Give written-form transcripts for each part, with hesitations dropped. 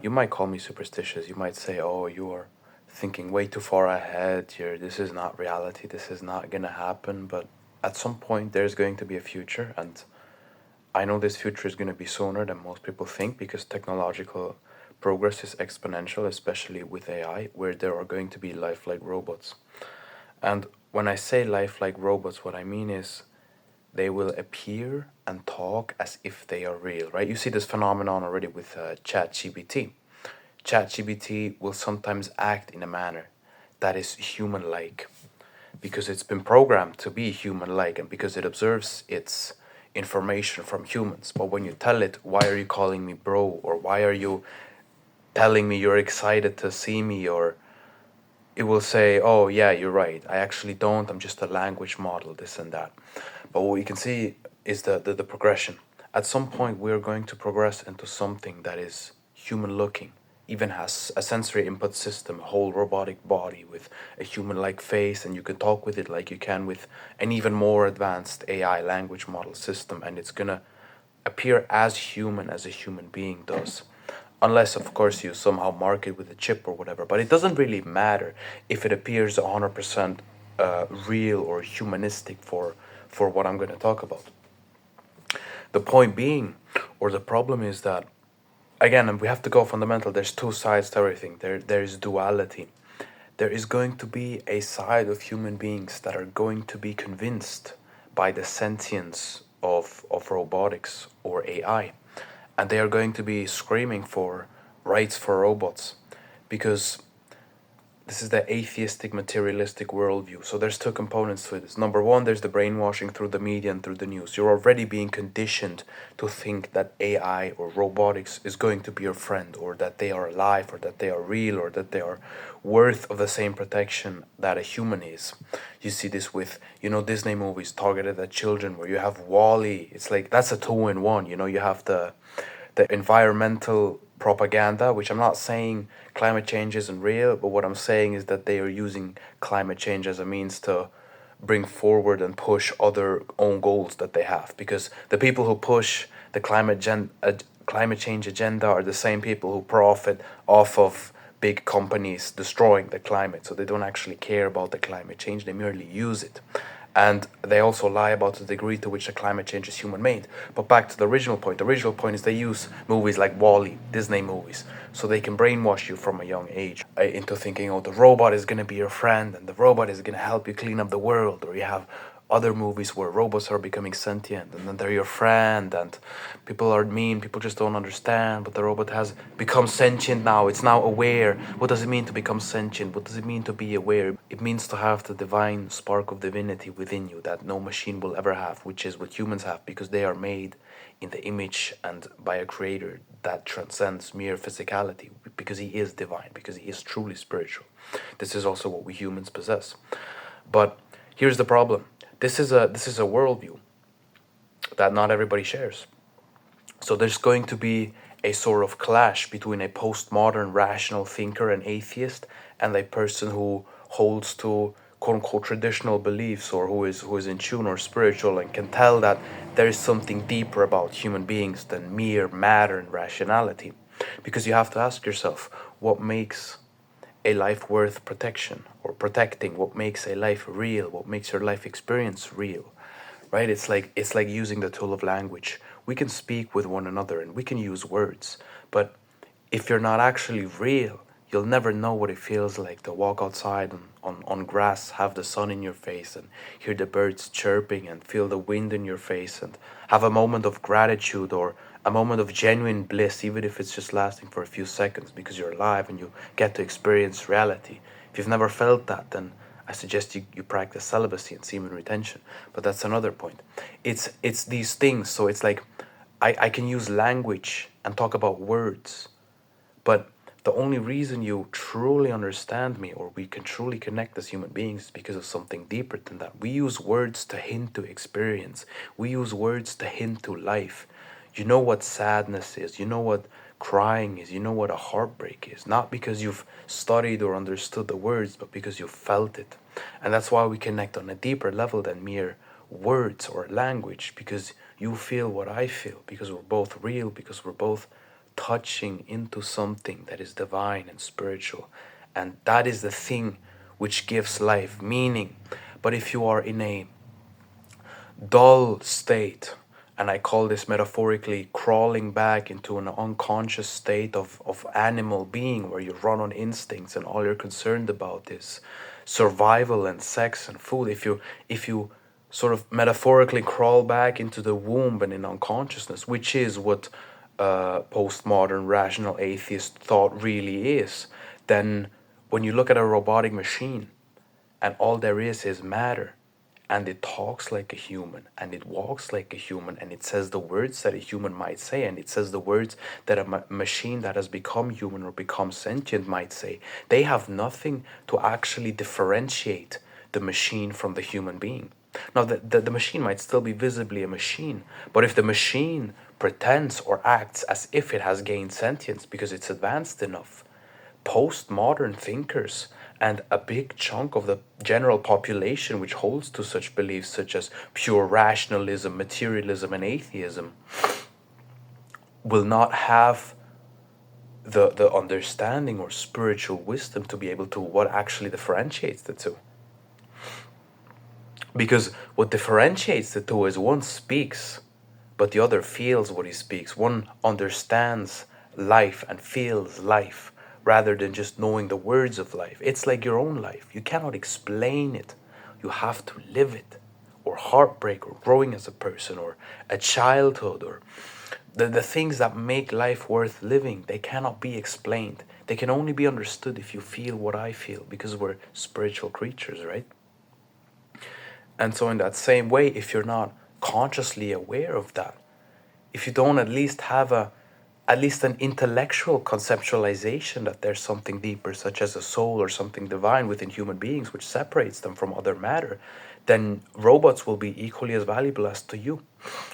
You might call me superstitious. You might say, "Oh, you are thinking way too far ahead. This is not reality. This is not gonna happen." But at some point, there's going to be a future, and I know this future is gonna be sooner than most people think because technological progress is exponential, especially with AI, where there are going to be lifelike robots. And when I say lifelike robots, what I mean is they will appear and talk as if they are real, right? You see this phenomenon already with ChatGPT. ChatGPT will sometimes act in a manner that is human like because it's been programmed to be human like and because it observes its information from humans. But when you tell it, why are you calling me bro? Or why are you telling me you're excited to see me? Or it will say, oh, yeah, you're right. I actually don't. I'm just a language model, this and that. But what you can see is the progression. At some point, we're going to progress into something that is human looking, even has a sensory input system, a whole robotic body with a human like face, and you can talk with it like you can with an even more advanced AI language model system, and it's gonna appear as human as a human being does. Unless, of course, you somehow mark it with a chip or whatever. But it doesn't really matter if it appears 100% real or humanistic for what I'm going to talk about. The point being, or the problem is that, again, and we have to go fundamental, there's two sides to everything. There is duality. There is going to be a side of human beings that are going to be convinced by the sentience of robotics or AI. And they are going to be screaming for rights for robots because this is the atheistic materialistic worldview. So there's two components to this. Number one, there's the brainwashing through the media and through the news. You're already being conditioned to think that AI or robotics is going to be your friend, or that they are alive, or that they are real, or that they are worth of the same protection that a human is. You see this with, Disney movies targeted at children, where you have Wall-E. It's like that's a two-in-one. You have the environmental propaganda, which I'm not saying climate change isn't real, but what I'm saying is that they are using climate change as a means to bring forward and push other own goals that they have. Because the people who push the climate change agenda are the same people who profit off of big companies destroying the climate. So they don't actually care about the climate change, they merely use it. And they also lie about the degree to which the climate change is human made. But back to the original point. The original point is they use movies like Wall-E, Disney movies, so they can brainwash you from a young age into thinking, oh, the robot is going to be your friend and the robot is going to help you clean up the world. Or you have other movies where robots are becoming sentient and then they're your friend, and people are mean, people just don't understand, but the robot has become sentient now, it's now aware. What does it mean to become sentient? What does it mean to be aware? It means to have the divine spark of divinity within you that no machine will ever have, which is what humans have, because they are made in the image and by a creator that transcends mere physicality, because he is divine, because he is truly spiritual. This is also what we humans possess. But here's the problem. This is a worldview that not everybody shares. So there's going to be a sort of clash between a postmodern rational thinker and atheist and a person who holds to quote unquote traditional beliefs, or who is in tune or spiritual and can tell that there is something deeper about human beings than mere matter and rationality. Because you have to ask yourself, what makes a life worth protection or protecting? What makes a life real? What makes your life experience real? Right? It's like using the tool of language. We can speak with one another and we can use words, but if you're not actually real, you'll never know what it feels like to walk outside on grass, have the sun in your face and hear the birds chirping and feel the wind in your face and have a moment of gratitude or a moment of genuine bliss, even if it's just lasting for a few seconds, because you're alive and you get to experience reality. If you've never felt that, then I suggest you practice celibacy and semen retention. But that's another point. It's these things. So it's like I can use language and talk about words, but the only reason you truly understand me, or we can truly connect as human beings, is because of something deeper than that. We use words to hint to experience. We use words to hint to life. You know what sadness is. You know what crying is. You know what a heartbreak is. Not because you've studied or understood the words, but because you've felt it. And that's why we connect on a deeper level than mere words or language, because you feel what I feel, because we're both real, because we're both touching into something that is divine and spiritual. And that is the thing which gives life meaning. But if you are in a dull state, and I call this metaphorically crawling back into an unconscious state of animal being, where you run on instincts and all you're concerned about is survival and sex and food. If you sort of metaphorically crawl back into the womb and in unconsciousness, which is what postmodern rational atheist thought really is, then when you look at a robotic machine and all there is matter, and it talks like a human, and it walks like a human, and it says the words that a human might say, and it says the words that a machine that has become human or become sentient might say, they have nothing to actually differentiate the machine from the human being. Now, the machine might still be visibly a machine, but if the machine pretends or acts as if it has gained sentience because it's advanced enough, postmodern thinkers and a big chunk of the general population which holds to such beliefs such as pure rationalism, materialism, and atheism will not have the understanding or spiritual wisdom to be able to what actually differentiates the two. Because what differentiates the two is one speaks, but the other feels what he speaks. One understands life and feels life, rather than just knowing the words of life. It's like your own life. You cannot explain it. You have to live it. Or heartbreak, or growing as a person, or a childhood, or the things that make life worth living, they cannot be explained. They can only be understood if you feel what I feel, because we're spiritual creatures, right? And so in that same way, if you're not consciously aware of that, if you don't at least have at least an intellectual conceptualization that there's something deeper, such as a soul or something divine within human beings, which separates them from other matter, then robots will be equally as valuable as to you.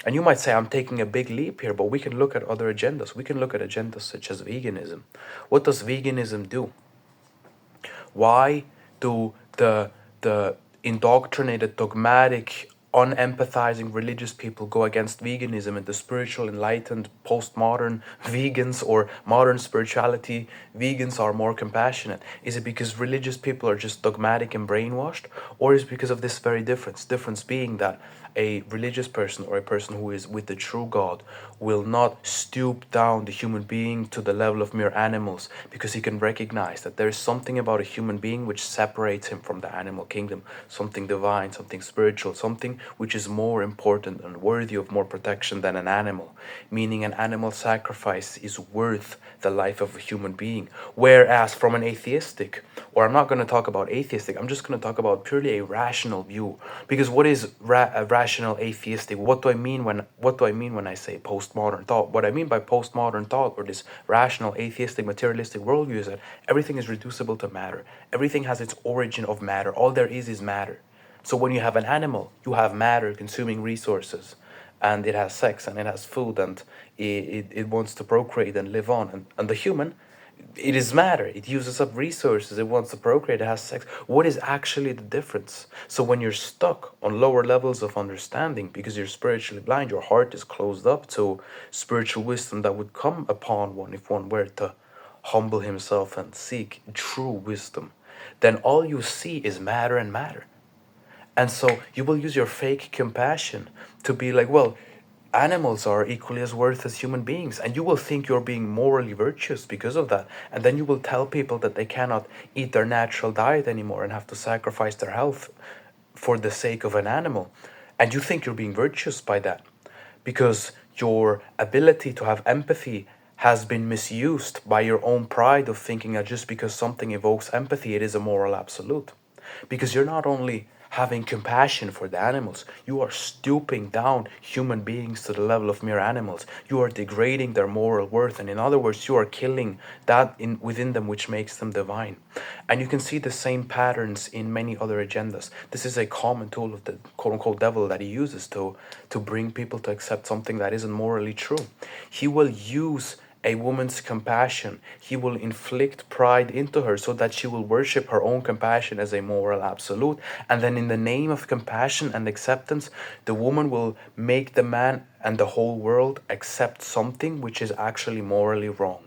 And you might say, I'm taking a big leap here, but we can look at other agendas. We can look at agendas such as veganism. What does veganism do? Why do the indoctrinated, dogmatic, unempathizing religious people go against veganism, and the spiritual, enlightened, postmodern vegans or modern spirituality vegans are more compassionate? Is it because religious people are just dogmatic and brainwashed? Or is it because of this very difference? Difference being that a religious person or a person who is with the true God will not stoop down the human being to the level of mere animals, because he can recognize that there is something about a human being which separates him from the animal kingdom, something divine, something spiritual, something which is more important and worthy of more protection than an animal, meaning an animal sacrifice is worth the life of a human being. Whereas from an atheistic, or I'm not going to talk about atheistic, I'm just going to talk about purely a rational view. Because what is a rational atheistic? What do I mean when I say postmodern thought? What I mean by postmodern thought, or this rational atheistic materialistic worldview, is that everything is reducible to matter. Everything has its origin of matter. All there is matter. So when you have an animal, you have matter consuming resources, and it has sex, and it has food, and it wants to procreate and live on. And the human, it is matter. It uses up resources. It wants to procreate. It has sex. What is actually the difference? So when you're stuck on lower levels of understanding because you're spiritually blind, your heart is closed up to spiritual wisdom that would come upon one if one were to humble himself and seek true wisdom, then all you see is matter and matter. And so you will use your fake compassion to be like, well, animals are equally as worth as human beings, and you will think you're being morally virtuous because of that. And then you will tell people that they cannot eat their natural diet anymore and have to sacrifice their health for the sake of an animal. And you think you're being virtuous by that, because your ability to have empathy has been misused by your own pride of thinking that just because something evokes empathy, it is a moral absolute. Because you're not only having compassion for the animals, you are stooping down human beings to the level of mere animals. You are degrading their moral worth, and in other words, you are killing that within them which makes them divine. And you can see the same patterns in many other agendas. This is a common tool of the quote-unquote devil that he uses to bring people to accept something that isn't morally true. He will use a woman's compassion. He will inflict pride into her so that she will worship her own compassion as a moral absolute. And then in the name of compassion and acceptance, the woman will make the man and the whole world accept something which is actually morally wrong,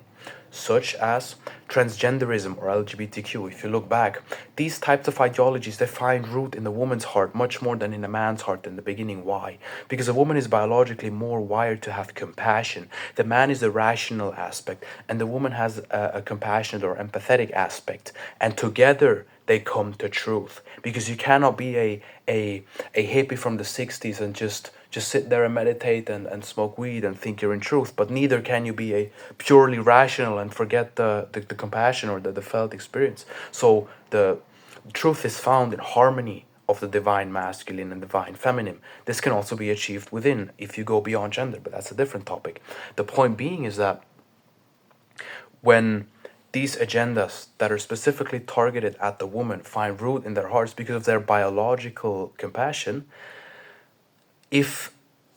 such as transgenderism or LGBTQ. If you look back, these types of ideologies, they find root in the woman's heart much more than in a man's heart in the beginning. Why? Because a woman is biologically more wired to have compassion. The man is the rational aspect, and the woman has a compassionate or empathetic aspect. And together they come to truth. Because you cannot be a hippie from the 60s and just sit there and meditate and smoke weed and think you're in truth, but neither can you be a purely rational and forget the compassion or the felt experience. So the truth is found in harmony of the divine masculine and divine feminine. This can also be achieved within if you go beyond gender, but that's a different topic. The point being is that when these agendas that are specifically targeted at the woman find root in their hearts because of their biological compassion, if,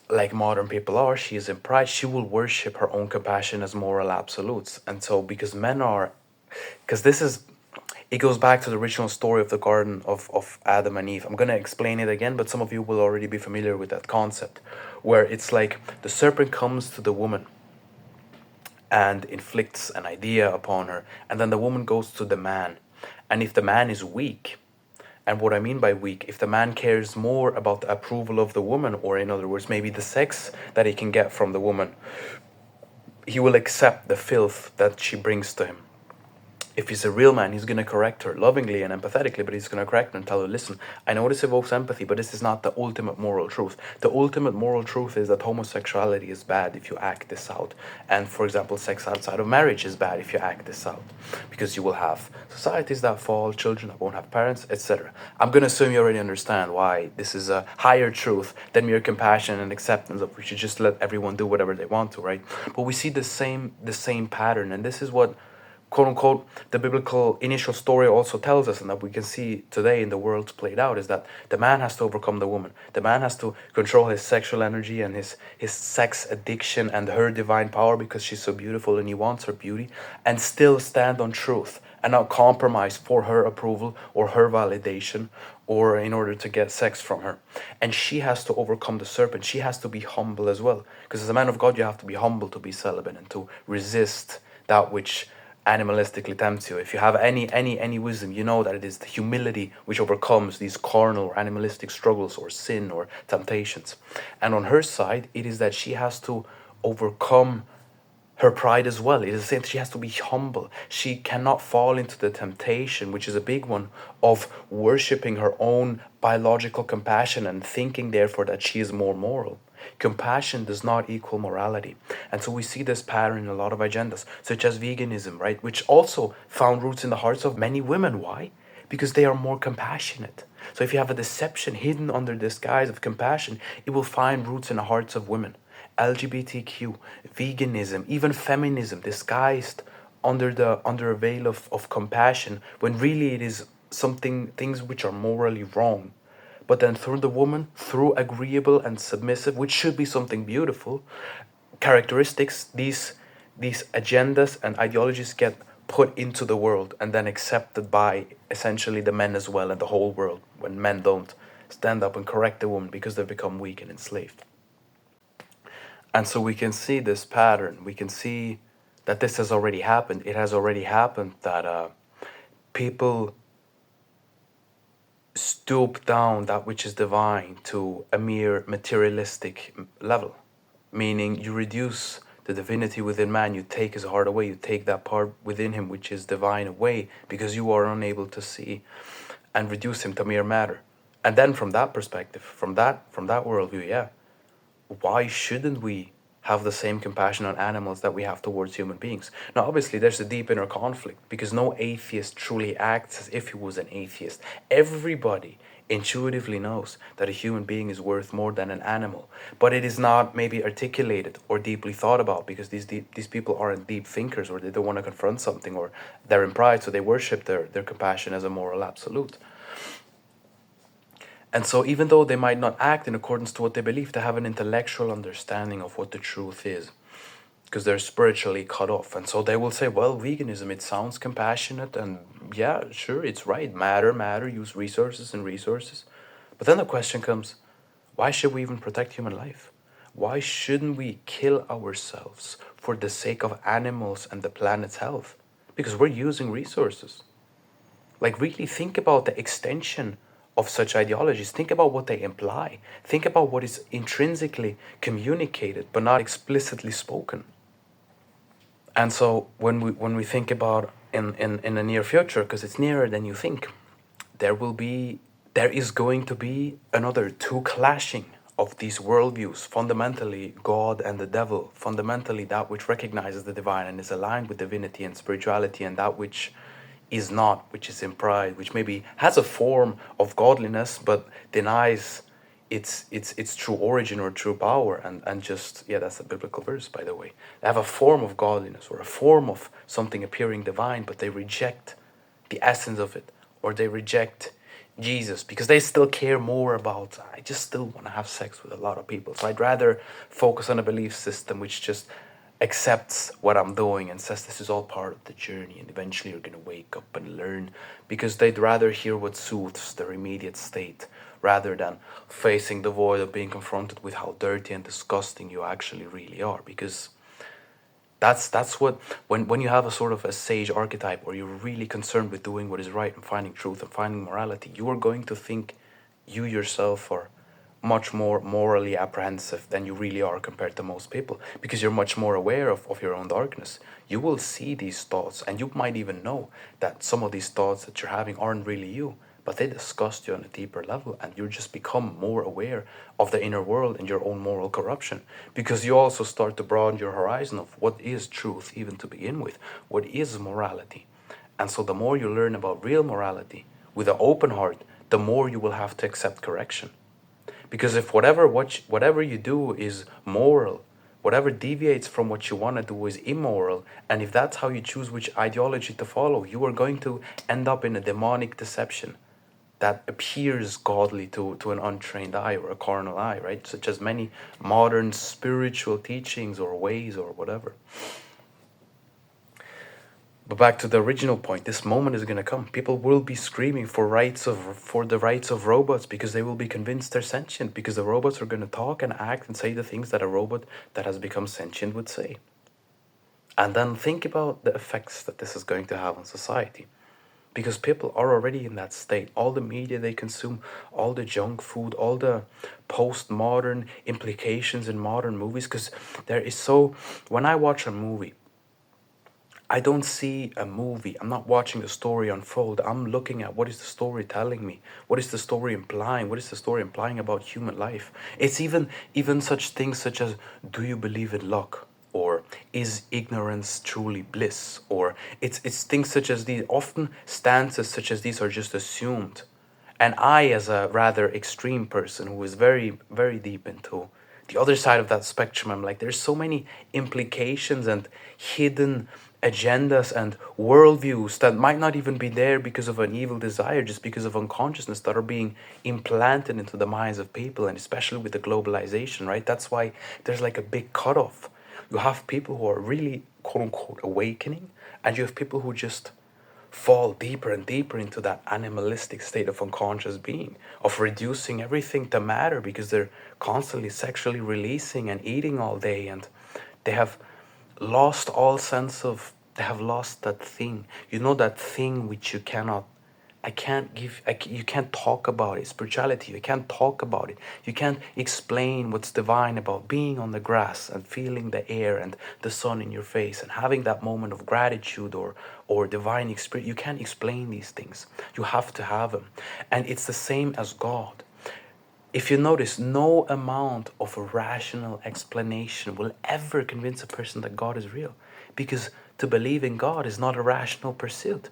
like modern people are, she is in pride, she will worship her own compassion as moral absolutes. And so because this is, it goes back to the original story of the garden of Adam and Eve. I'm going to explain it again, but some of you will already be familiar with that concept, where it's like the serpent comes to the woman and inflicts an idea upon her, and then the woman goes to the man. And if the man is weak, and what I mean by weak, if the man cares more about the approval of the woman, or in other words, maybe the sex that he can get from the woman, he will accept the filth that she brings to him. If he's a real man, he's going to correct her lovingly and empathetically, but he's going to correct her and tell her, listen, I know this evokes empathy, but this is not the ultimate moral truth. The ultimate moral truth is that homosexuality is bad if you act this out. And for example, sex outside of marriage is bad if you act this out. Because you will have societies that fall, children that won't have parents, etc. I'm going to assume you already understand why this is a higher truth than mere compassion and acceptance of we should just let everyone do whatever they want to, right? But we see the same pattern, and this is what, quote unquote, the biblical initial story also tells us, and that we can see today in the world played out, is that the man has to overcome the woman. The man has to control his sexual energy and his sex addiction and her divine power because she's so beautiful and he wants her beauty, and still stand on truth and not compromise for her approval or her validation or in order to get sex from her. And she has to overcome the serpent. She has to be humble as well, because as a man of God you have to be humble to be celibate and to resist that which animalistically tempts you. If you have any wisdom, you know that it is the humility which overcomes these carnal or animalistic struggles or sin or temptations. And on her side, it is that she has to overcome her pride as well. It is the same. She has to be humble. She cannot fall into the temptation, which is a big one, of worshipping her own biological compassion and thinking therefore that she is more moral. Compassion does not equal morality. And so we see this pattern in a lot of agendas, such as veganism, right? Which also found roots in the hearts of many women. Why? Because they are more compassionate. So if you have a deception hidden under this guise of compassion, it will find roots in the hearts of women. LGBTQ, veganism, even feminism, disguised under a veil of compassion, when really it is things which are morally wrong. But then through the woman, through agreeable and submissive, which should be something beautiful, characteristics, these agendas and ideologies get put into the world and then accepted by essentially the men as well and the whole world, when men don't stand up and correct the woman because they've become weak and enslaved. And so we can see this pattern. We can see that this has already happened. It has already happened that people stoop down that which is divine to a mere materialistic level, meaning you reduce the divinity within man, you take his heart away, you take that part within him which is divine away because you are unable to see, and reduce him to mere matter. And then from that perspective, from that worldview, yeah, why shouldn't we have the same compassion on animals that we have towards human beings? Now, obviously, there's a deep inner conflict because no atheist truly acts as if he was an atheist. Everybody intuitively knows that a human being is worth more than an animal, but it is not maybe articulated or deeply thought about because these people aren't deep thinkers, or they don't want to confront something, or they're in pride, so they worship their compassion as a moral absolute. And so even though they might not act in accordance to what they believe, they have an intellectual understanding of what the truth is because they're spiritually cut off. And so they will say, well, veganism, it sounds compassionate and yeah, sure, it's right. Matter, use resources and resources. But then the question comes, why should we even protect human life? Why shouldn't we kill ourselves for the sake of animals and the planet's health? Because we're using resources. Like, really think about the extension of such ideologies. Think about what they imply. Think about what is intrinsically communicated but not explicitly spoken. And so when we think about in the near future, because it's nearer than you think, there is going to be another two clashing of these worldviews, fundamentally God and the devil, fundamentally that which recognizes the divine and is aligned with divinity and spirituality, and that which is not, which is in pride, which maybe has a form of godliness but denies its true origin or true power, and just, yeah, that's a biblical verse, by the way. They have a form of godliness or a form of something appearing divine, but they reject the essence of it, or they reject Jesus because they still care more about, I just still want to have sex with a lot of people, so I'd rather focus on a belief system which just accepts what I'm doing and says this is all part of the journey and eventually you're going to wake up and learn, because they'd rather hear what soothes their immediate state rather than facing the void of being confronted with how dirty and disgusting you actually really are. Because that's what, when you have a sort of a sage archetype, or you're really concerned with doing what is right and finding truth and finding morality, you are going to think you yourself are much more morally apprehensive than you really are compared to most people, because you're much more aware of your own darkness. You will see these thoughts, and you might even know that some of these thoughts that you're having aren't really you, but they disgust you on a deeper level, and you just become more aware of the inner world and your own moral corruption, because you also start to broaden your horizon of what is truth even to begin with, what is morality. And so the more you learn about real morality with an open heart, the more you will have to accept correction. Because if whatever you do is moral, whatever deviates from what you want to do is immoral, and if that's how you choose which ideology to follow, you are going to end up in a demonic deception that appears godly to an untrained eye or a carnal eye, right? Such as many modern spiritual teachings or ways or whatever. But back to the original point, this moment is going to come. People will be screaming for the rights of robots, because they will be convinced they're sentient, because the robots are going to talk and act and say the things that a robot that has become sentient would say. And then think about the effects that this is going to have on society, because people are already in that state. All the media they consume, all the junk food, all the postmodern implications in modern movies, because when I watch a movie, I don't see a movie. I'm not watching the story unfold. I'm looking at, what is the story telling me? What is the story implying? What is the story implying about human life? It's even such things such as, do you believe in luck? Or is ignorance truly bliss? Or it's things such as these. Often stances such as these are just assumed. And I, as a rather extreme person who is very, very deep into the other side of that spectrum, I'm like, there's so many implications and hidden agendas and worldviews that might not even be there because of an evil desire, just because of unconsciousness, that are being implanted into the minds of people, and especially with the globalization, right? That's why there's like a big cutoff. You have people who are really, quote unquote, awakening, and you have people who just fall deeper and deeper into that animalistic state of unconscious being, of reducing everything to matter, because they're constantly sexually releasing and eating all day, and they have lost all sense of, they have lost that thing, that thing which you cannot, you can't talk about it. Spirituality, you can't talk about it. You can't explain what's divine about being on the grass and feeling the air and the sun in your face and having that moment of gratitude or divine experience. You can't explain these things. You have to have them. And it's the same as God. If you notice, no amount of a rational explanation will ever convince a person that God is real, because to believe in God is not a rational pursuit.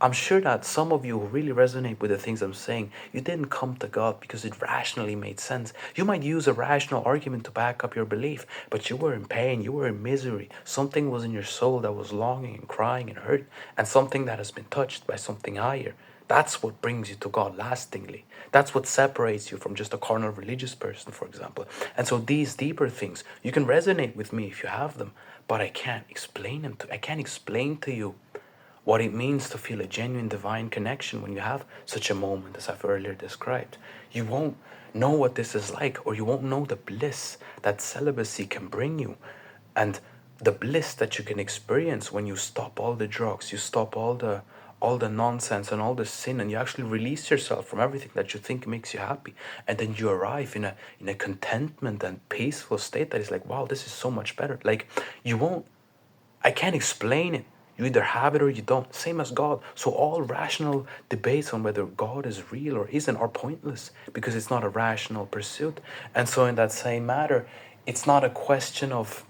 I'm sure that some of you who really resonate with the things I'm saying, you didn't come to God because it rationally made sense. You might use a rational argument to back up your belief, but you were in pain, you were in misery. Something was in your soul that was longing and crying and hurt, and something that has been touched by something higher. That's what brings you to God lastingly. That's what separates you from just a carnal religious person, for example. And so these deeper things, you can resonate with me if you have them, but I can't explain them I can't explain to you what it means to feel a genuine divine connection when you have such a moment as I've earlier described. You won't know what this is like, or you won't know the bliss that celibacy can bring you, and the bliss that you can experience when you stop all the drugs, you stop all the nonsense and all the sin, and you actually release yourself from everything that you think makes you happy, and then you arrive in a contentment and peaceful state that is like, wow, this is so much better. Like, you won't, I can't explain it. You either have it or you don't. Same as God. So all rational debates on whether God is real or isn't are pointless, because it's not a rational pursuit. And so in that same matter, it's not a question of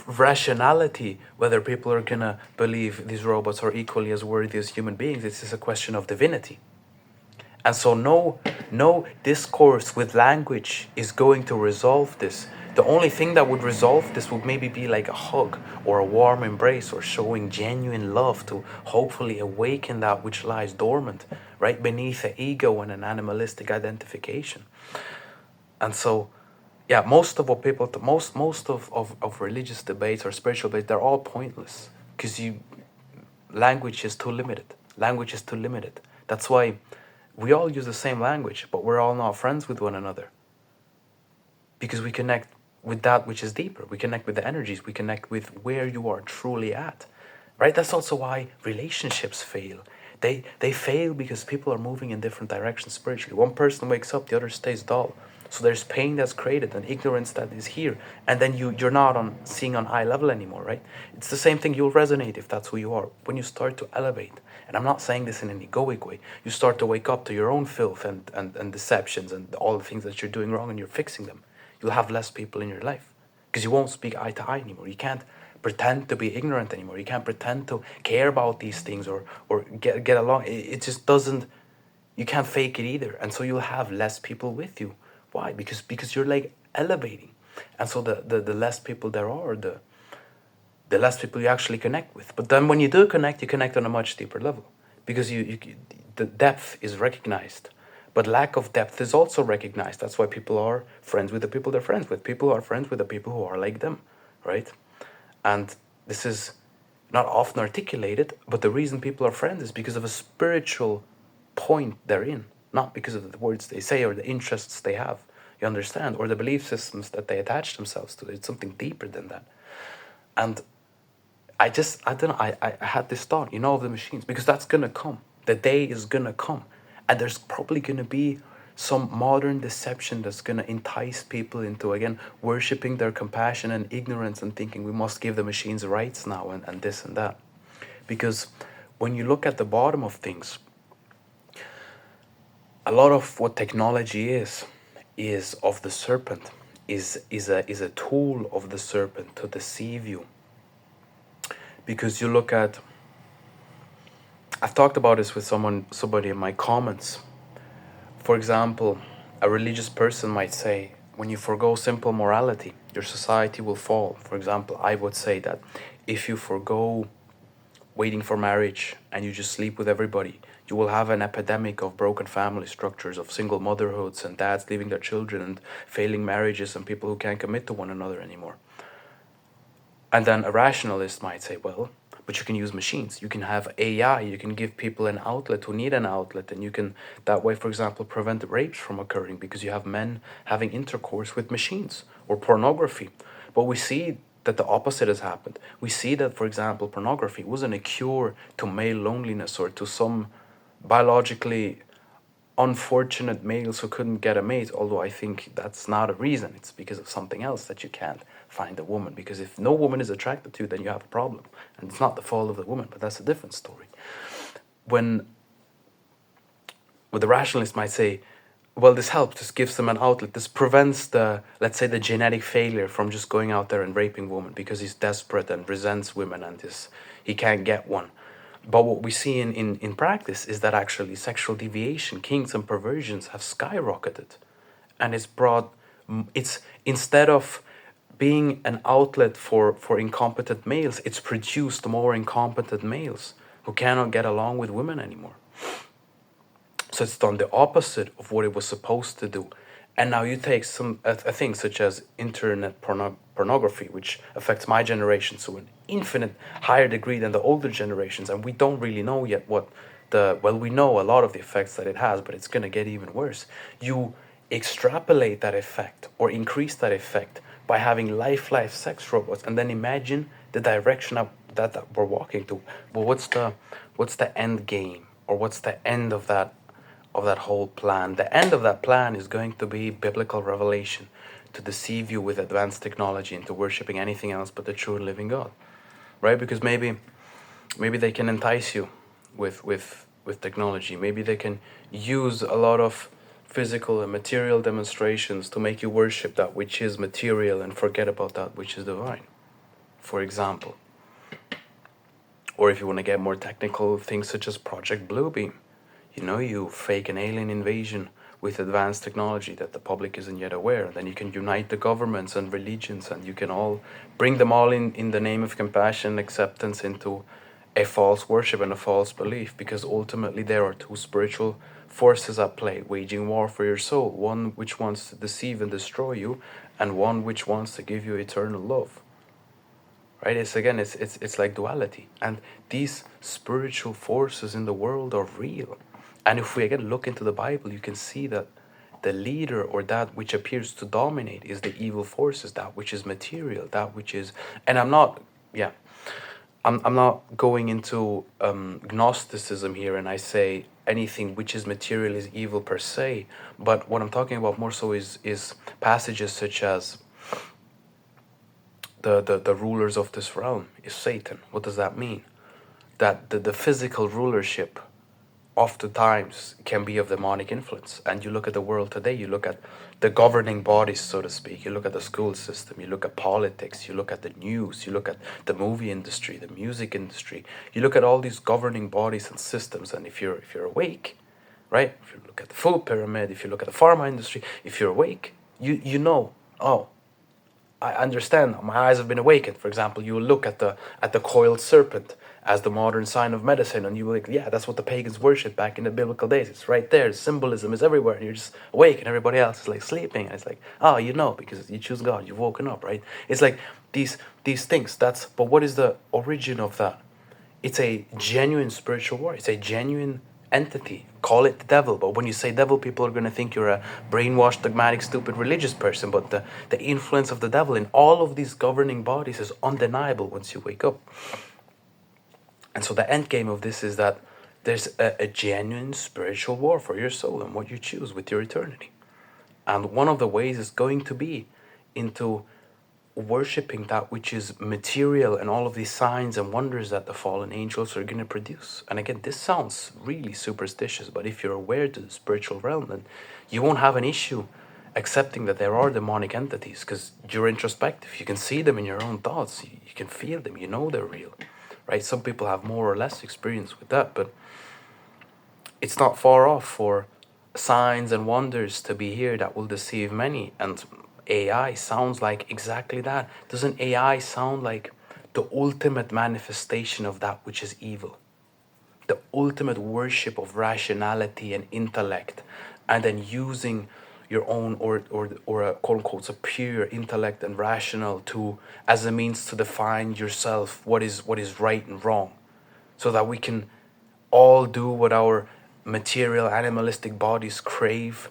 rationality, whether people are gonna believe these robots are equally as worthy as human beings. It's just a question of divinity. And so no discourse with language is going to resolve this. The only thing that would resolve this would maybe be like a hug or a warm embrace, or showing genuine love to hopefully awaken that which lies dormant right beneath the ego and an animalistic identification. And so, yeah, most of what people, most of religious debates or spiritual debates, they're all pointless, because language is too limited. Language is too limited. That's why we all use the same language, but we're all not friends with one another, because we connect with that which is deeper. We connect with the energies. We connect with where you are truly at, right? That's also why relationships fail. They fail because people are moving in different directions spiritually. One person wakes up, the other stays dull. So there's pain that's created and ignorance that is here, and then you're not on seeing on eye level anymore, right? It's the same thing. You'll resonate if that's who you are. When you start to elevate, and I'm not saying this in an egoic way, you start to wake up to your own filth and deceptions and all the things that you're doing wrong, and you're fixing them. You'll have less people in your life, because you won't speak eye to eye anymore. You can't pretend to be ignorant anymore. You can't pretend to care about these things or get along. It just doesn't. You can't fake it either, and so you'll have less people with you. Why? Because you're like elevating, and so the less people there are, the less people you actually connect with. But then when you do connect, you connect on a much deeper level, because the depth is recognized, but lack of depth is also recognized. That's why people are friends with the people they're friends with. People are friends with the people who are like them, right? And this is not often articulated, but the reason people are friends is because of a spiritual point they're in, not because of the words they say or the interests they have, you understand, or the belief systems that they attach themselves to. It's something deeper than that. And I don't know, I had this thought, of the machines, because that's gonna come. The day is gonna come, and there's probably gonna be some modern deception that's gonna entice people into, again, worshipping their compassion and ignorance and thinking we must give the machines rights now and this and that. Because when you look at the bottom of things, a lot of what technology is of the serpent, is a tool of the serpent to deceive you. Because you look at, I've talked about this with somebody in my comments. For example, a religious person might say, when you forgo simple morality, your society will fall. For example, I would say that if you forgo waiting for marriage and you just sleep with everybody, you will have an epidemic of broken family structures, of single motherhoods and dads leaving their children, and failing marriages, and people who can't commit to one another anymore. And then a rationalist might say, well, but you can use machines. You can have AI. You can give people an outlet who need an outlet. And you can, that way, for example, prevent rapes from occurring, because you have men having intercourse with machines, or pornography. But we see that the opposite has happened. We see that, for example, pornography wasn't a cure to male loneliness or to some biologically unfortunate males who couldn't get a mate, although I think that's not a reason. It's because of something else that you can't find a woman. Because if no woman is attracted to you, then you have a problem. And it's not the fault of the woman, but that's a different story. When the rationalist might say, well, this helps, this gives them an outlet, this prevents the, let's say, the genetic failure from just going out there and raping women because he's desperate and resents women and he can't get one. But what we see in practice is that actually sexual deviation, kinks and perversions have skyrocketed. And it's instead of being an outlet for incompetent males, it's produced more incompetent males who cannot get along with women anymore. So it's done the opposite of what it was supposed to do. And now you take a thing such as internet pornography, which affects my generation to an infinite higher degree than the older generations, and we don't really know yet what we know a lot of the effects that it has, but it's going to get even worse. You extrapolate that effect or increase that effect by having lifelike sex robots, and then imagine the direction of that we're walking to. Well, what's the end game, or what's the end of that whole plan? The end of that plan is going to be biblical revelation to deceive you with advanced technology into worshiping anything else but the true and living God, right? Because maybe they can entice you with technology. Maybe they can use a lot of physical and material demonstrations to make you worship that which is material and forget about that which is divine, for example. Or if you want to get more technical, things such as Project Bluebeam. You fake an alien invasion with advanced technology that the public isn't yet aware. Then you can unite the governments and religions, and you can all bring them all in the name of compassion and acceptance into a false worship and a false belief, because ultimately there are two spiritual forces at play, waging war for your soul, one which wants to deceive and destroy you, and one which wants to give you eternal love. Right? It's like duality, and these spiritual forces in the world are real. And if we again look into the Bible, you can see that the leader, or that which appears to dominate, is the evil forces, that which is material, that which is. And I'm not going into Gnosticism here, and I say anything which is material is evil per se. But what I'm talking about more so is passages such as the rulers of this realm is Satan. What does that mean? That the physical rulership oftentimes can be of demonic influence. And you look at the world today, you look at the governing bodies, so to speak, you look at the school system, you look at politics, you look at the news, you look at the movie industry, the music industry, you look at all these governing bodies and systems, and if you're awake, right? If you look at the food pyramid, if you look at the pharma industry, if you're awake, you know, oh, I understand. My eyes have been awakened. For example, you will look at the coiled serpent as the modern sign of medicine, and you will like, yeah, that's what the pagans worshipped back in the biblical days. It's right there. The symbolism is everywhere. And you're just awake, and everybody else is like sleeping. And it's like, oh, because you choose God. You've woken up, right? It's like these things. But what is the origin of that? It's a genuine spiritual war. It's a genuine entity. Call it the devil, but when you say devil, people are going to think you're a brainwashed, dogmatic, stupid religious person. But the influence of the devil in all of these governing bodies is undeniable once you wake up. And so the end game of this is that there's a genuine spiritual war for your soul and what you choose with your eternity. And one of the ways is going to be into worshipping that which is material and all of these signs and wonders that the fallen angels are going to produce. And again, this sounds really superstitious, but if you're aware to the spiritual realm, then you won't have an issue accepting that there are demonic entities, because you're introspective. You can see them in your own thoughts. You can feel them. You know they're real, right? Some people have more or less experience with that, but it's not far off for signs and wonders to be here that will deceive many. And AI sounds like exactly that. Doesn't AI sound like the ultimate manifestation of that which is evil? The ultimate worship of rationality and intellect, and then using your own or a quote unquote superior intellect and rational to as a means to define yourself, what is right and wrong, so that we can all do what our material animalistic bodies crave,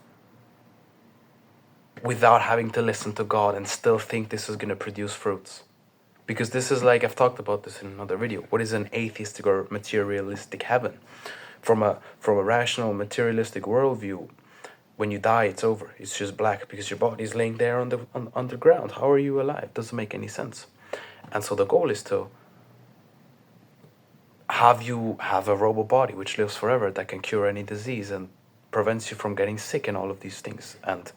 without having to listen to God and still think this is going to produce fruits. Because this is like, I've talked about this in another video. What is an atheistic or materialistic heaven? From a rational materialistic worldview, when you die, it's over. It's just black because your body is laying there on the underground. How are you alive? Doesn't make any sense. And so the goal is to have you have a robot body which lives forever, that can cure any disease and prevents you from getting sick and all of these things. And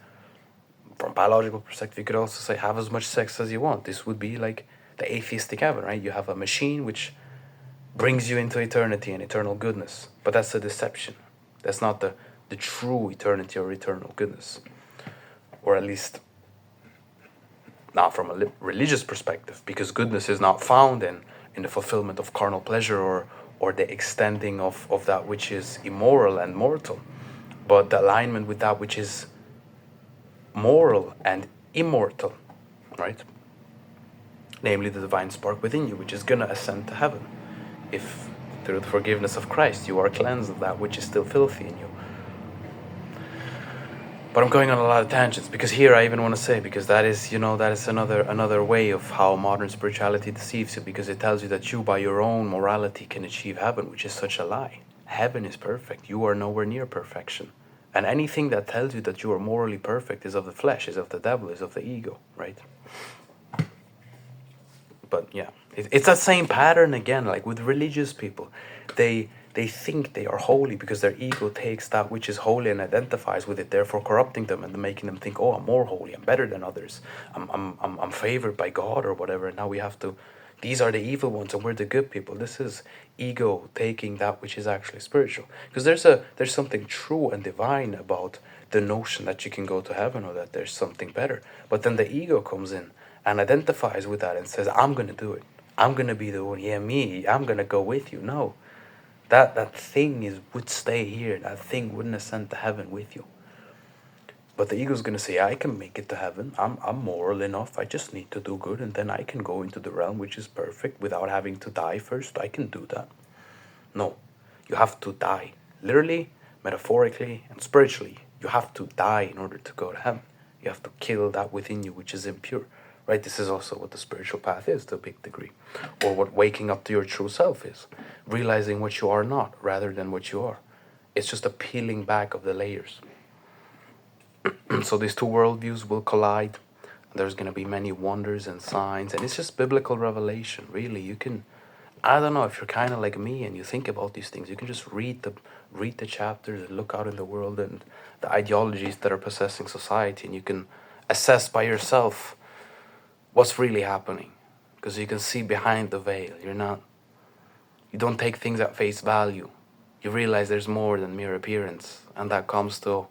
from a biological perspective, you could also say have as much sex as you want. This would be like the atheistic heaven, right? You have a machine which brings you into eternity and eternal goodness. But that's a deception. That's not the true eternity or eternal goodness. Or at least not from a religious perspective, because goodness is not found in the fulfillment of carnal pleasure or the extending of that which is immoral and mortal, but the alignment with that which is moral and immortal, right? Namely the divine spark within you, which is going to ascend to heaven. If through the forgiveness of Christ you are cleansed of that which is still filthy in you. But I'm going on a lot of tangents, because here I even want to say, because that is, that is another way of how modern spirituality deceives you, because it tells you that you by your own morality can achieve heaven, which is such a lie. Heaven is perfect. You are nowhere near perfection. And anything that tells you that you are morally perfect is of the flesh, is of the devil, is of the ego, right? But yeah, it's that same pattern again, like with religious people. They think they are holy because their ego takes that which is holy and identifies with it, therefore corrupting them and making them think, oh, I'm more holy, I'm better than others, I'm favored by God or whatever. And now we have to, these are the evil ones and we're the good people. This is ego taking that which is actually spiritual. Because there's something true and divine about the notion that you can go to heaven or that there's something better. But then the ego comes in and identifies with that and says, I'm going to do it. I'm going to be the one. Yeah, me. I'm going to go with you. No. That thing would stay here. That thing wouldn't ascend to heaven with you. But the ego's going to say, I can make it to heaven. I'm moral enough. I just need to do good. And then I can go into the realm which is perfect without having to die first. I can do that. No. You have to die. Literally, metaphorically, and spiritually. You have to die in order to go to heaven. You have to kill that within you which is impure. Right? This is also what the spiritual path is to a big degree. Or what waking up to your true self is. Realizing what you are not rather than what you are. It's just a peeling back of the layers. So these two worldviews will collide. There's going to be many wonders and signs. And it's just biblical revelation, really. You can, I don't know, if you're kind of like me and you think about these things, you can just read the chapters and look out in the world and the ideologies that are possessing society. And you can assess by yourself what's really happening, because you can see behind the veil. You don't take things at face value. You realize there's more than mere appearance, and that comes to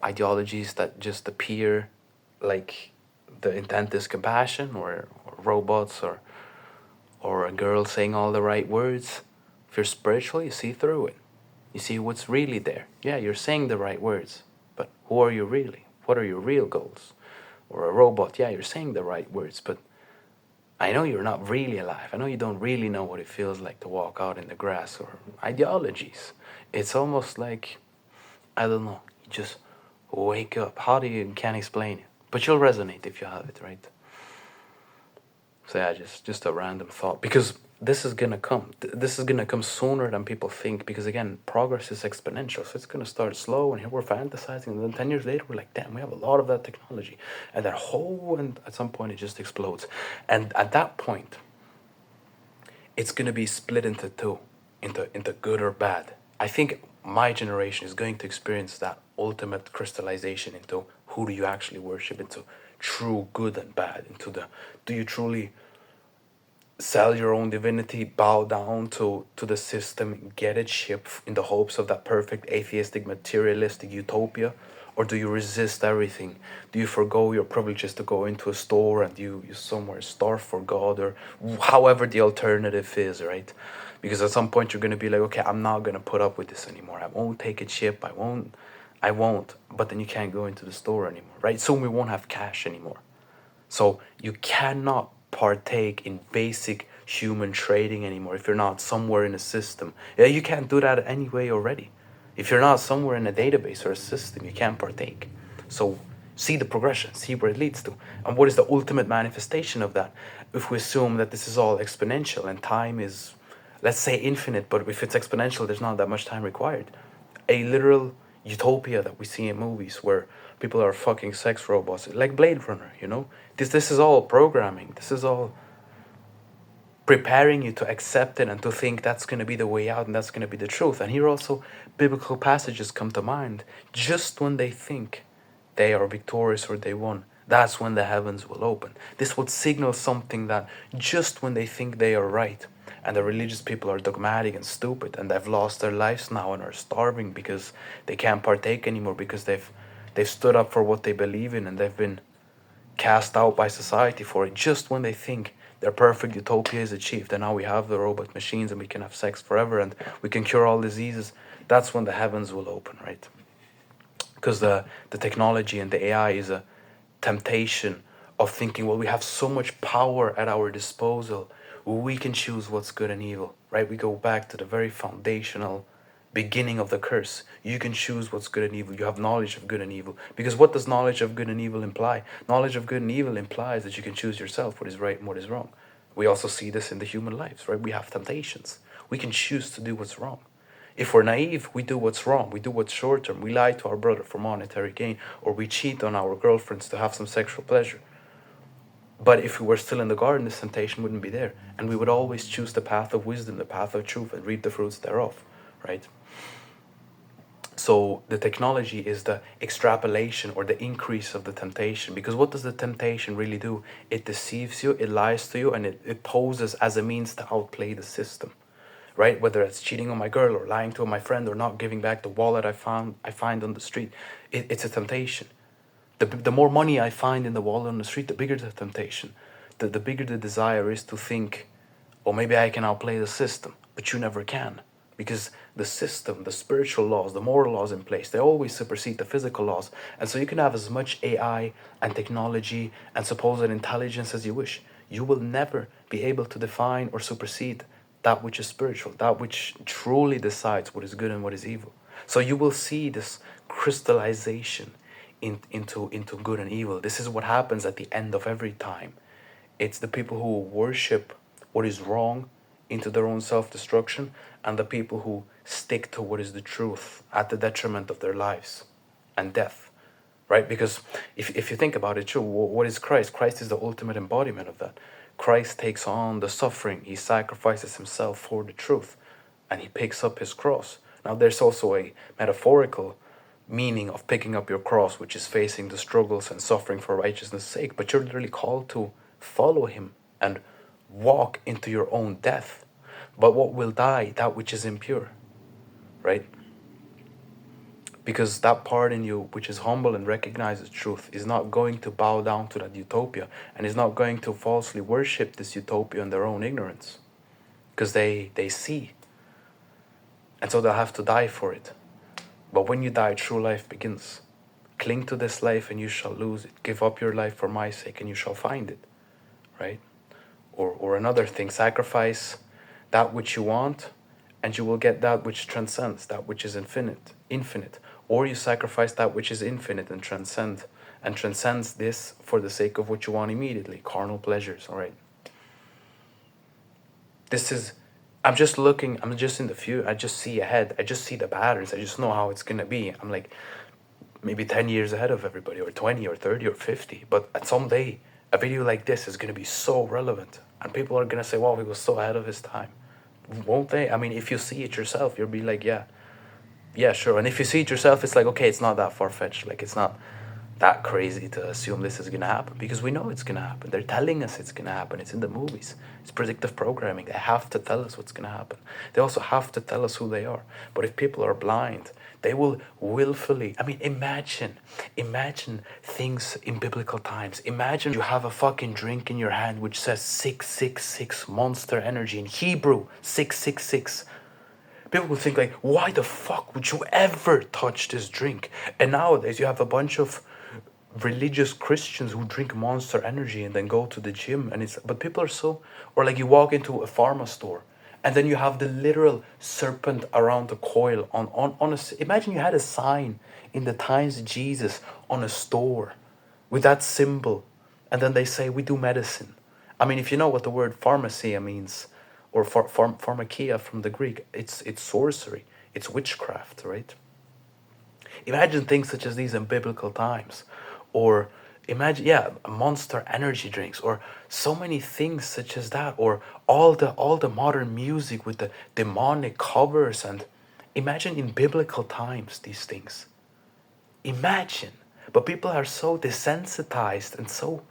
ideologies that just appear like the intent is compassion, or robots, or a girl saying all the right words. If you're spiritual, you see through it. You see what's really there. Yeah, you're saying the right words, but who are you really? What are your real goals? Or a robot, yeah, you're saying the right words, but I know you're not really alive. I know you don't really know what it feels like to walk out in the grass. Or ideologies. It's almost like, I don't know, you just wake up. How do you, can't explain it. But you'll resonate if you have it, right? So yeah, just a random thought. Because this is gonna come. This is gonna come sooner than people think. Because again, progress is exponential. So it's gonna start slow, and here we're fantasizing, and then 10 years later we're like, damn, we have a lot of that technology, and that whole, and at some point it just explodes. And at that point, it's gonna be split into two, into good or bad. I think my generation is going to experience that ultimate crystallization into who do you actually worship, into true good and bad, into the, do you truly sell your own divinity, bow down to the system, get it shipped in the hopes of that perfect atheistic materialistic utopia? Or do you resist everything? Do you forgo your privileges to go into a store and you somewhere starve for God, or however the alternative is, right? Because at some point you're going to be like, okay, I'm not going to put up with this anymore. I won't take it ship. I won't. But then you can't go into the store anymore, right? Soon we won't have cash anymore. So you cannot partake in basic human trading anymore if you're not somewhere in a system. Yeah, you can't do that anyway already. If you're not somewhere in a database or a system, you can't partake. So see the progression, see where it leads to. And what is the ultimate manifestation of that? If we assume that this is all exponential and time is, let's say, infinite, but if it's exponential, there's not that much time required. A literal utopia that we see in movies where people are fucking sex robots, like Blade Runner, you know? This is all programming. This is all preparing you to accept it and to think that's going to be the way out and that's going to be the truth. And here also biblical passages come to mind. Just when they think they are victorious or they won, that's when the heavens will open. This would signal something, that just when they think they are right and the religious people are dogmatic and stupid and they've lost their lives now and are starving because they can't partake anymore, because they've stood up for what they believe in and they've been cast out by society for it. Just when they think their perfect utopia is achieved and now we have the robot machines and we can have sex forever and we can cure all diseases, that's when the heavens will open, right? Because the technology and the AI temptation of thinking, well, we have so much power at our disposal, we can choose what's good and evil, right? We go back to the very foundational beginning of the curse. You can choose what's good and evil. You have knowledge of good and evil. Because what does knowledge of good and evil imply? Knowledge of good and evil implies that you can choose yourself what is right and what is wrong. We also see this in the human lives, right? We have temptations. We can choose to do what's wrong. If we're naive, we do what's wrong. We do what's short term. We lie to our brother for monetary gain, or we cheat on our girlfriends to have some sexual pleasure. But if we were still in the garden, this temptation wouldn't be there. And we would always choose the path of wisdom, the path of truth, and reap the fruits thereof, right? So the technology is the extrapolation or the increase of the temptation. Because what does the temptation really do? It deceives you, it lies to you, and it poses as a means to outplay the system, right? Whether it's cheating on my girl or lying to my friend or not giving back the wallet I find on the street, it's a temptation. The more money I find in the wallet on the street, the bigger the temptation. The bigger the desire is to think, oh, maybe I can outplay the system. But you never can. Because the system, the spiritual laws, the moral laws in place, they always supersede the physical laws. And so you can have as much AI and technology and supposed intelligence as you wish. You will never be able to define or supersede that which is spiritual, that which truly decides what is good and what is evil. So you will see this crystallization into good and evil. This is what happens at the end of every time. It's the people who worship what is wrong into their own self-destruction, and the people who stick to what is the truth at the detriment of their lives and death, right? Because if you think about it, true, what is Christ? Christ is the ultimate embodiment of that. Christ takes on the suffering. He sacrifices himself for the truth, and he picks up his cross. Now, there's also a metaphorical meaning of picking up your cross, which is facing the struggles and suffering for righteousness' sake. But you're literally called to follow him and walk into your own death. But what will die? That which is impure, right? Because that part in you which is humble and recognizes truth is not going to bow down to that utopia, and is not going to falsely worship this utopia in their own ignorance, because they see, and so they'll have to die for it. But when you die, true life begins. Cling to this life and you shall lose it. Give up your life for my sake and you shall find it, right? Or another thing, sacrifice that which you want and you will get that which transcends, that which is infinite. Or you sacrifice that which is infinite and transcends this for the sake of what you want immediately, carnal pleasures, all right? I'm just in the future, I just see ahead, I just see the patterns, I just know how it's gonna be. I'm like maybe 10 years ahead of everybody, or 20 or 30 or 50, but at some day, a video like this is gonna be so relevant, and people are gonna say, wow, he was so ahead of his time. Won't they? I mean, if you see it yourself, you'll be like, yeah, sure. And if you see it yourself, it's like, okay, it's not that far-fetched, like it's not that crazy to assume this is gonna happen, because we know it's gonna happen. They're telling us it's gonna happen. It's in the movies. It's predictive programming. They have to tell us what's gonna happen. They also have to tell us who they are. But if people are blind, they will willfully, I mean, imagine things in biblical times. Imagine you have a fucking drink in your hand which says 666 Monster Energy in Hebrew, 666. People would think like, why the fuck would you ever touch this drink? And nowadays you have a bunch of religious Christians who drink Monster Energy and then go to the gym, but people are so, or like you walk into a pharma store and then you have the literal serpent around the coil on imagine you had a sign in the times of Jesus on a store with that symbol, and then they say we do medicine. I mean, if you know what the word pharmacia means, or pharmakia from the Greek, it's sorcery, it's witchcraft, right? Imagine things such as these in biblical times, or imagine, Monster Energy drinks, or so many things such as that, or all the modern music with the demonic covers, and imagine in biblical times these things. Imagine, but people are so desensitized and so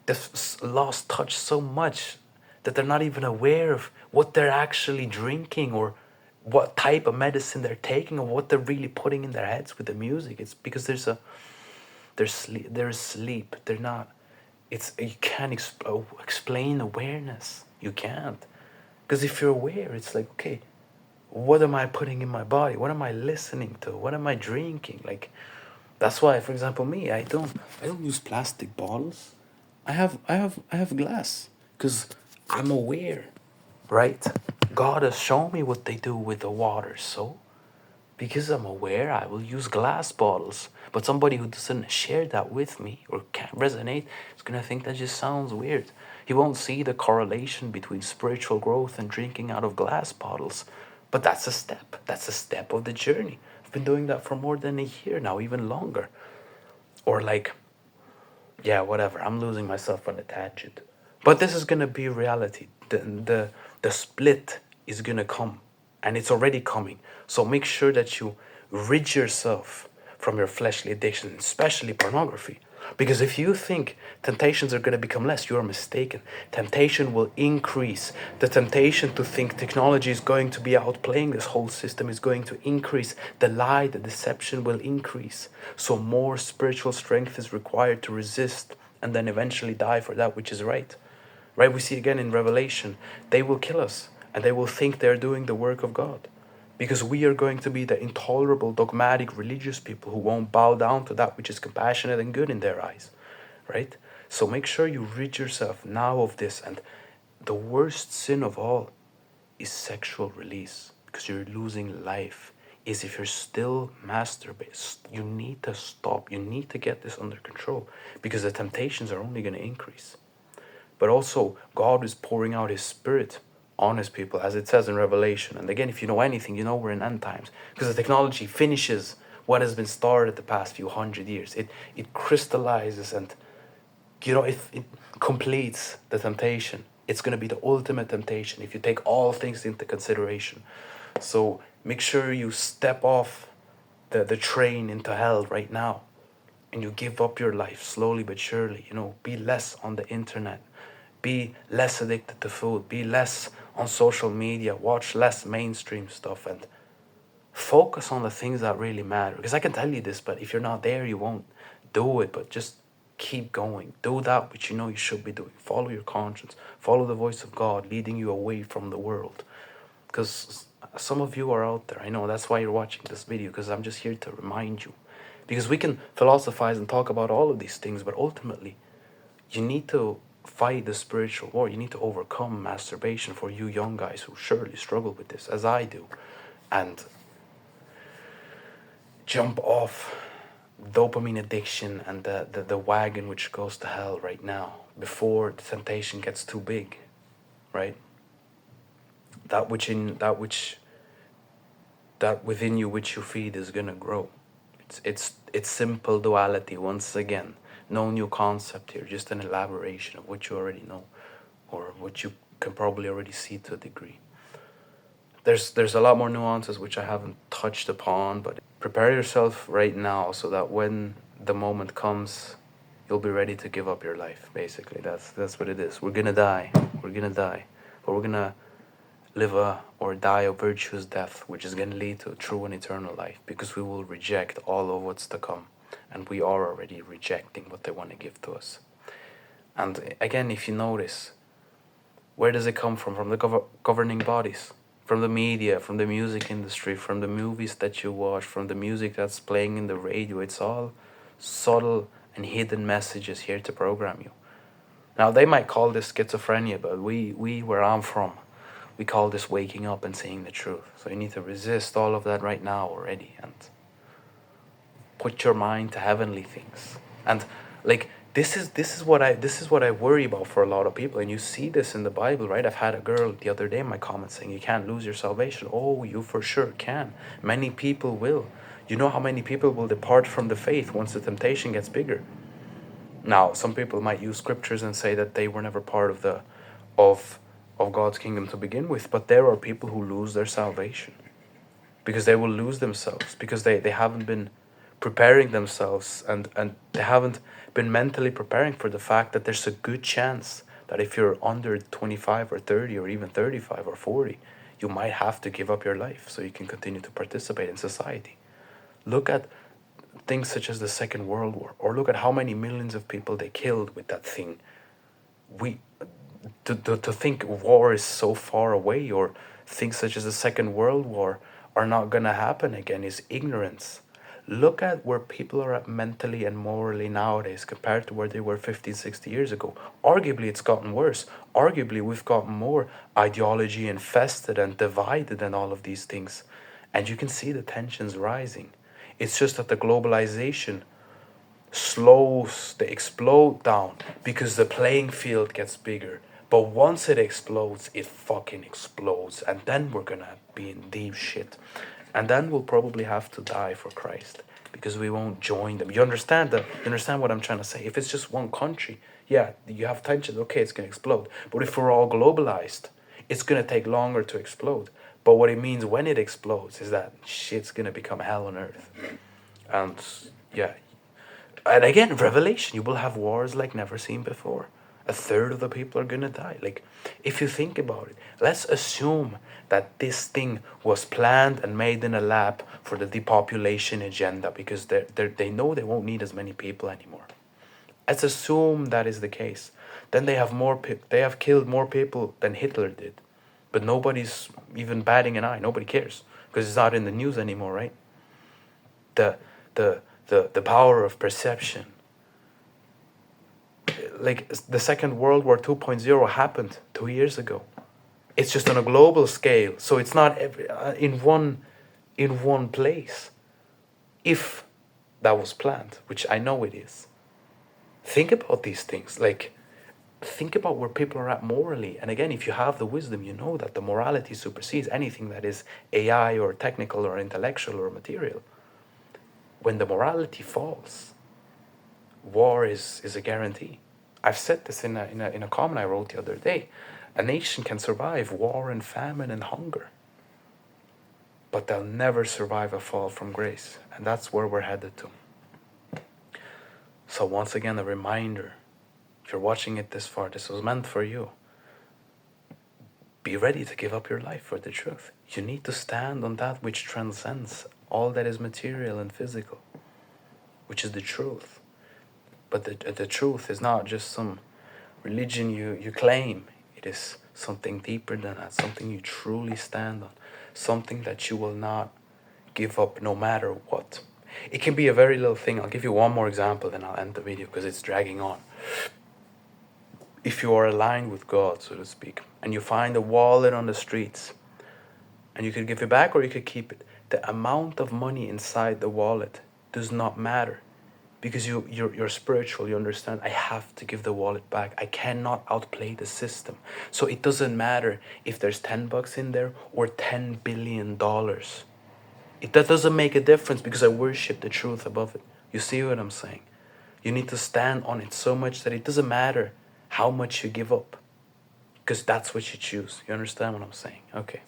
they've lost touch so much that they're not even aware of what they're actually drinking, or what type of medicine they're taking, or what they're really putting in their heads with the music. It's because there's sleep. They're not. You can't explain awareness. You can't, because if you're aware, it's like, okay, what am I putting in my body? What am I listening to? What am I drinking? Like, That's why, for example, me, I don't use plastic bottles. I have glass because I'm aware, right? God has shown me what they do with the water, so because I'm aware, I will use glass bottles. But somebody who doesn't share that with me or can't resonate is gonna think that just sounds weird. He won't see the correlation between spiritual growth and drinking out of glass bottles. But that's a step. That's a step of the journey. I've been doing that for more than a year now, even longer. Or like, yeah, whatever. I'm losing myself on a tangent. But this is gonna be reality. The split is gonna come, and it's already coming. So make sure that you rid yourself from your fleshly addiction, especially pornography. Because if you think temptations are going to become less, you are mistaken. Temptation will increase. The temptation to think technology is going to be outplaying this whole system is going to increase. The lie, the deception will increase. So more spiritual strength is required to resist and then eventually die for that which is right. Right? We see again in Revelation, they will kill us and they will think they're doing the work of God. Because we are going to be the intolerable, dogmatic, religious people who won't bow down to that which is compassionate and good in their eyes. Right? So make sure you rid yourself now of this. And the worst sin of all is sexual release. Because you're losing life. Is if you're still masturbating. You need to stop. You need to get this under control. Because the temptations are only going to increase. But also, God is pouring out His Spirit on His people, as it says in Revelation. And again, if you know anything, you know we're in end times. Because the technology finishes what has been started the past few hundred years. It crystallizes and, it completes the temptation. It's going to be the ultimate temptation if you take all things into consideration. So make sure you step off the train into hell right now. And you give up your life slowly but surely. Be less on the internet. Be less addicted to food. Be less on social media. Watch less mainstream stuff and focus on the things that really matter. Because I can tell you this, but if you're not there, you won't do it. But just keep going. Do that which you know you should be doing. Follow your conscience. Follow the voice of God leading you away from the world. Because some of you are out there. I know that's why you're watching this video, because I'm just here to remind you. Because we can philosophize and talk about all of these things, but ultimately, you need to fight the spiritual war. You need to overcome masturbation for you young guys who surely struggle with this, as I do. And jump off dopamine addiction and the wagon which goes to hell right now, before the temptation gets too big, right? That within you which you feed is gonna grow. It's simple duality once again. No new concept here, just an elaboration of what you already know, or what you can probably already see to a degree. There's a lot more nuances which I haven't touched upon, but prepare yourself right now so that when the moment comes, you'll be ready to give up your life. Basically, that's what it is. We're gonna die, but we're gonna live or die a virtuous death, which is going to lead to a true and eternal life, because we will reject all of what's to come, and we are already rejecting what they want to give to us. And again, if you notice, where does it come from? From the governing bodies, from the media, from the music industry, from the movies that you watch, from the music that's playing in the radio. It's all subtle and hidden messages here to program you. Now, they might call this schizophrenia, but we where I'm from, we call this waking up and seeing the truth. So you need to resist all of that right now already and put your mind to heavenly things. And like this is what I worry about for a lot of people. And you see this in the Bible, right? I've had a girl the other day in my comments saying you can't lose your salvation. Oh, you for sure can. Many people will. You know how many people will depart from the faith once the temptation gets bigger? Now, some people might use scriptures and say that they were never part of God's kingdom to begin with, but there are people who lose their salvation because they will lose themselves, because they haven't been preparing themselves and they haven't been mentally preparing for the fact that there's a good chance that if you're under 25 or 30 or even 35 or 40, you might have to give up your life so you can continue to participate in society. Look at things such as the Second World War, or look at how many millions of people they killed with that thing. To think war is so far away, or things such as the Second World War are not gonna happen again, is ignorance. Look at where people are at mentally and morally nowadays compared to where they were 50, 60 years ago. Arguably, it's gotten worse. Arguably, we've gotten more ideology infested and divided and all of these things. And you can see the tensions rising. It's just that the globalization slows the explode down because the playing field gets bigger. But once it explodes, it fucking explodes. And then we're gonna be in deep shit. And then we'll probably have to die for Christ because we won't join them. You understand that? You understand what I'm trying to say? If it's just one country, yeah, you have tensions, okay, it's gonna explode. But if we're all globalized, it's gonna take longer to explode. But what it means when it explodes is that shit's gonna become hell on earth. And yeah, and again, Revelation, you will have wars like never seen before. A third of the people are gonna die. Like, if you think about it, let's assume that this thing was planned and made in a lab for the depopulation agenda because they know they won't need as many people anymore. Let's assume that is the case. Then they have they have killed more people than Hitler did, but nobody's even batting an eye. Nobody cares because it's not in the news anymore, right? The power of perception. Like the Second World War 2.0 happened 2 years ago. It's just on a global scale, so it's not in one place. If that was planned, which I know it is. Think about these things. Like, think about where people are at morally. And again, if you have the wisdom, you know that the morality supersedes anything that is AI or technical or intellectual or material. When the morality falls, war is a guarantee. I've said this in a comment I wrote the other day. A nation can survive war and famine and hunger, but they'll never survive a fall from grace. And that's where we're headed to. So once again, a reminder, if you're watching it this far, this was meant for you. Be ready to give up your life for the truth. You need to stand on that which transcends all that is material and physical, which is the truth. But the truth is not just some religion you claim. It is something deeper than that, something you truly stand on, something that you will not give up no matter what. It can be a very little thing. I'll give you one more example, then I'll end the video because it's dragging on. If you are aligned with God, so to speak, and you find a wallet on the streets, and you could give it back or you could keep it, the amount of money inside the wallet does not matter. Because you're spiritual, you understand, I have to give the wallet back. I cannot outplay the system. So it doesn't matter if there's $10 in there or $10 billion. That doesn't make a difference because I worship the truth above it. You see what I'm saying? You need to stand on it so much that it doesn't matter how much you give up. Because that's what you choose. You understand what I'm saying? Okay.